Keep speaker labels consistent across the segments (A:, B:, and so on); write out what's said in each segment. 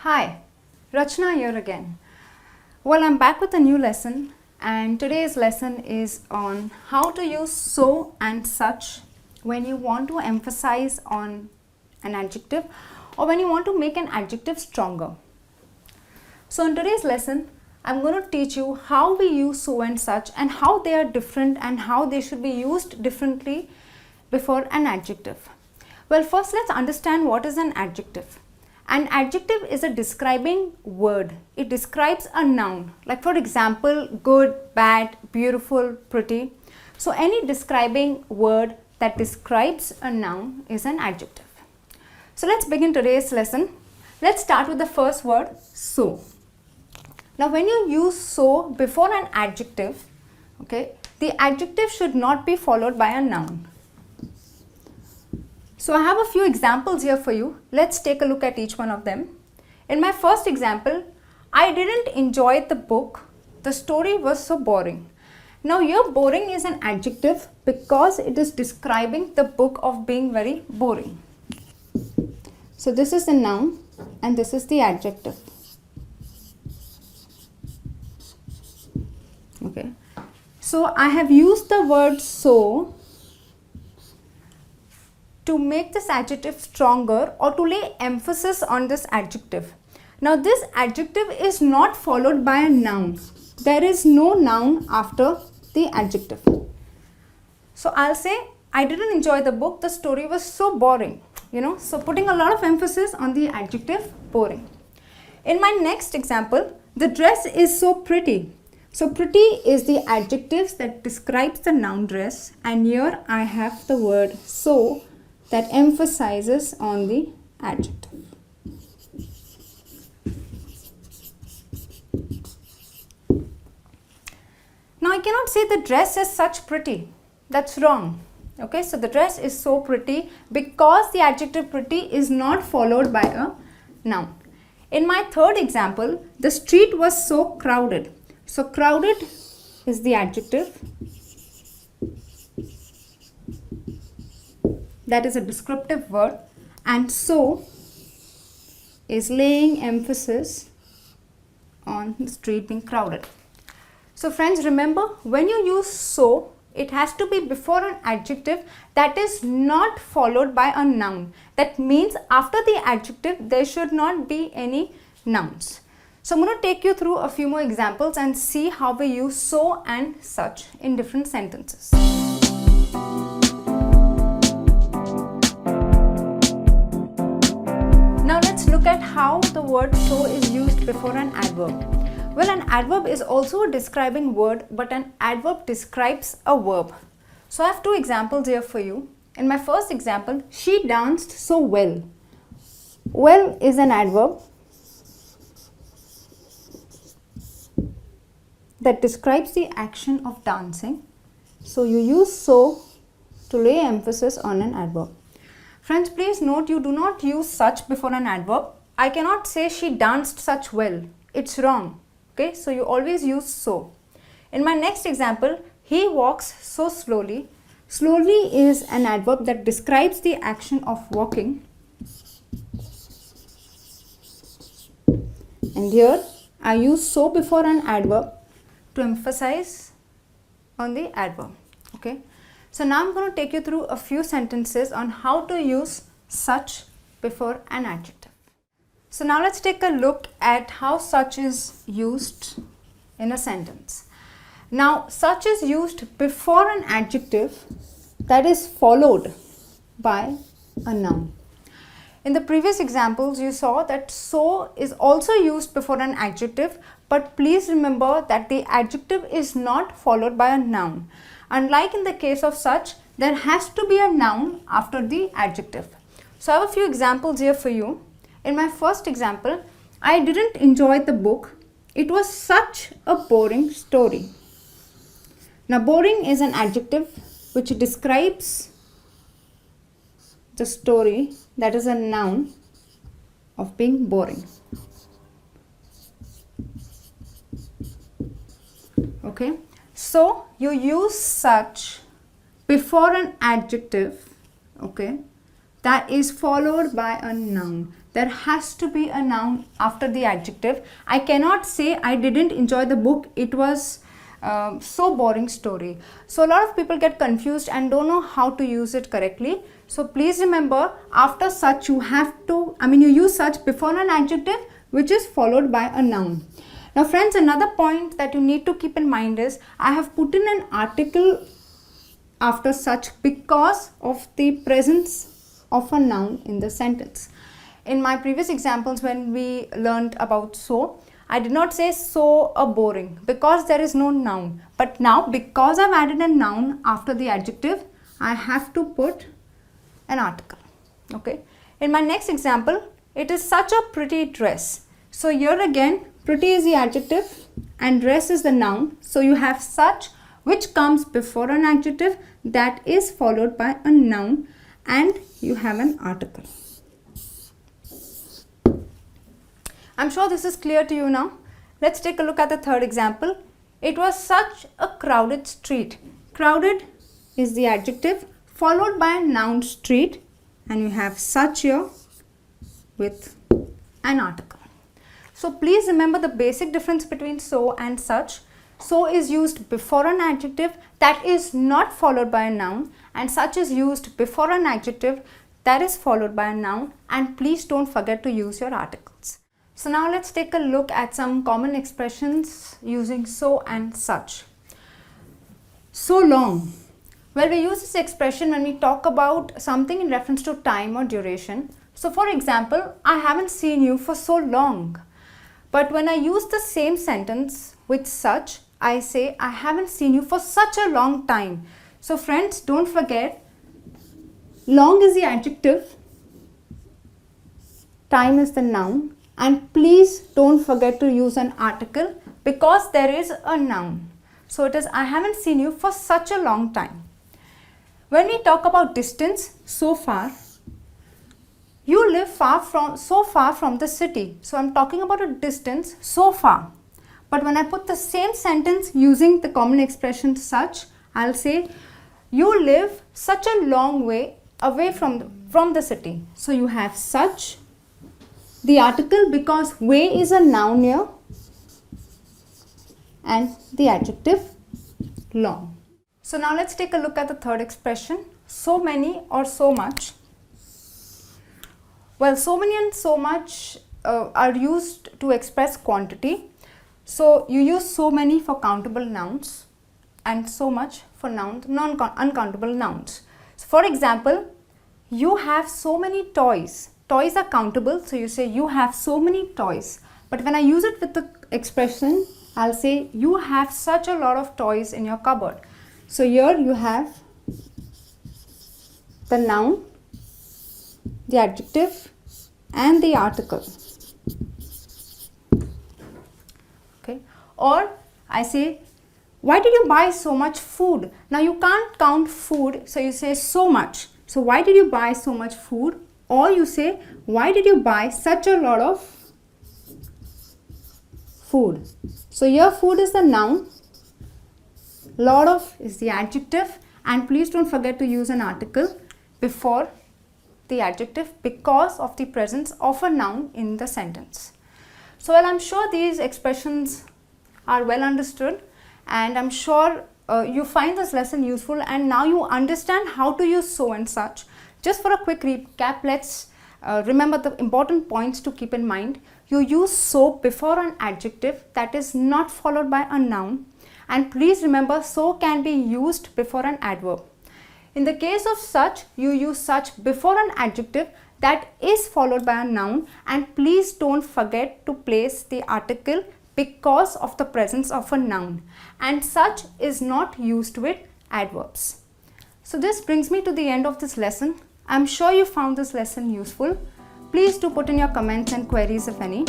A: Hi, Rachna here again. Well, I'm back with a new lesson, and today's lesson is on how to use so and such when you want to emphasize on an adjective or when you want to make an adjective stronger. So in today's lesson, I'm going to teach you how we use so and such and how they are different and how they should be used differently before an adjective. Well, first let's understand what is an adjective. An adjective is a describing word. It describes a noun. Like for example, good, bad, beautiful, pretty. So any describing word that describes a noun is an adjective. So let's begin today's lesson. Let's start with the first word, so. Now when you use so before an adjective, okay, the adjective should not be followed by a noun. So I have a few examples here for you. Let's take a look at each one of them. In my first example, I didn't enjoy the book. The story was so boring. Now here boring is an adjective because it is describing the book of being very boring. So this is the noun and this is the adjective. Okay. So I have used the word so to make this adjective stronger or to lay emphasis on this adjective. Now this adjective is not followed by a noun. There is no noun after the adjective. So I'll say, I didn't enjoy the book, the story was so boring. So putting a lot of emphasis on the adjective boring. In my next example, the dress is so pretty. So pretty is the adjective that describes the noun dress, and here I have the word so that emphasizes on the adjective. Now I cannot say the dress is such pretty. That's wrong. Okay, so the dress is so pretty because the adjective pretty is not followed by a noun. In my third example, the street was so crowded. So crowded is the adjective. That is a descriptive word, and so is laying emphasis on the street being crowded. So friends, remember, when you use so, it has to be before an adjective that is not followed by a noun. That means after the adjective there should not be any nouns. So I'm going to take you through a few more examples and see how we use so and such in different sentences. Now let's look at how the word so is used before an adverb. Well, an adverb is also a describing word, but an adverb describes a verb. So I have two examples here for you. In my first example, she danced so well. Well is an adverb that describes the action of dancing. So you use so to lay emphasis on an adverb. Friends, please note, you do not use such before an adverb. I cannot say she danced such well. It's wrong. Okay, so you always use so. In my next example, he walks so slowly. Slowly is an adverb that describes the action of walking. And here I use so before an adverb to emphasize on the adverb. Okay. So now I'm going to take you through a few sentences on how to use such before an adjective. So now let's take a look at how such is used in a sentence. Now such is used before an adjective that is followed by a noun. In the previous examples you saw that so is also used before an adjective, but please remember that the adjective is not followed by a noun. Unlike in the case of such, there has to be a noun after the adjective. So I have a few examples here for you. In my first example, I didn't enjoy the book. It was such a boring story. Now boring is an adjective which describes the story, that is a noun of being boring. Okay. So you use such before an adjective, okay, that is followed by a noun. There has to be a noun after the adjective. I cannot say I didn't enjoy the book, it was so boring story. So a lot of people get confused and don't know how to use it correctly. So please remember, after such you use such before an adjective which is followed by a noun. Now friends, another point that you need to keep in mind is I have put in an article after such because of the presence of a noun in the sentence. In my previous examples when we learned about so, I did not say so a boring because there is no noun. But now because I've added a noun after the adjective, I have to put an article. Okay. In my next example, it is such a pretty dress. So here again, pretty is the adjective and dress is the noun. So you have such which comes before an adjective that is followed by a noun and you have an article. I'm sure this is clear to you now. Let's take a look at the third example. It was such a crowded street. Crowded is the adjective followed by a noun street and you have such here with an article. So please remember the basic difference between so and such. So is used before an adjective that is not followed by a noun, and such is used before an adjective that is followed by a noun, and please don't forget to use your articles. So now let's take a look at some common expressions using so and such. So long. Well, we use this expression when we talk about something in reference to time or duration. So for example, I haven't seen you for so long. But when I use the same sentence with such, I say I haven't seen you for such a long time. So friends, don't forget, long is the adjective, time is the noun, and please don't forget to use an article because there is a noun. So it is I haven't seen you for such a long time. When we talk about distance, so far, you live so far from the city. So I'm talking about a distance so far. But when I put the same sentence using the common expression such, I'll say you live such a long way away from the city. So you have such, the article because way is a noun here, and the adjective long. So now let's take a look at the third expression, so many or so much. Well, so many and so much are used to express quantity. So you use so many for countable nouns and so much for uncountable nouns. So for example, you have so many toys. Toys are countable, so you say you have so many toys. But when I use it with the expression, I'll say you have such a lot of toys in your cupboard. So here you have the noun, the adjective and the article. Okay. Or I say, why did you buy so much food? Now you can't count food, so you say so much. So why did you buy so much food? Or you say, why did you buy such a lot of food? So here food is the noun, lot of is the adjective, and please don't forget to use an article before the adjective because of the presence of a noun in the sentence. So well, I'm sure these expressions are well understood, and I'm sure you find this lesson useful, and now you understand how to use so and such. Just for a quick recap, let's remember the important points to keep in mind. You use so before an adjective that is not followed by a noun, and please remember so can be used before an adverb. In the case of such, you use such before an adjective that is followed by a noun, and please don't forget to place the article because of the presence of a noun, and such is not used with adverbs. So this brings me to the end of this lesson. I'm sure you found this lesson useful. Please do put in your comments and queries if any.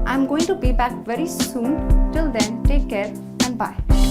A: I'm going to be back very soon. Till then, take care and bye.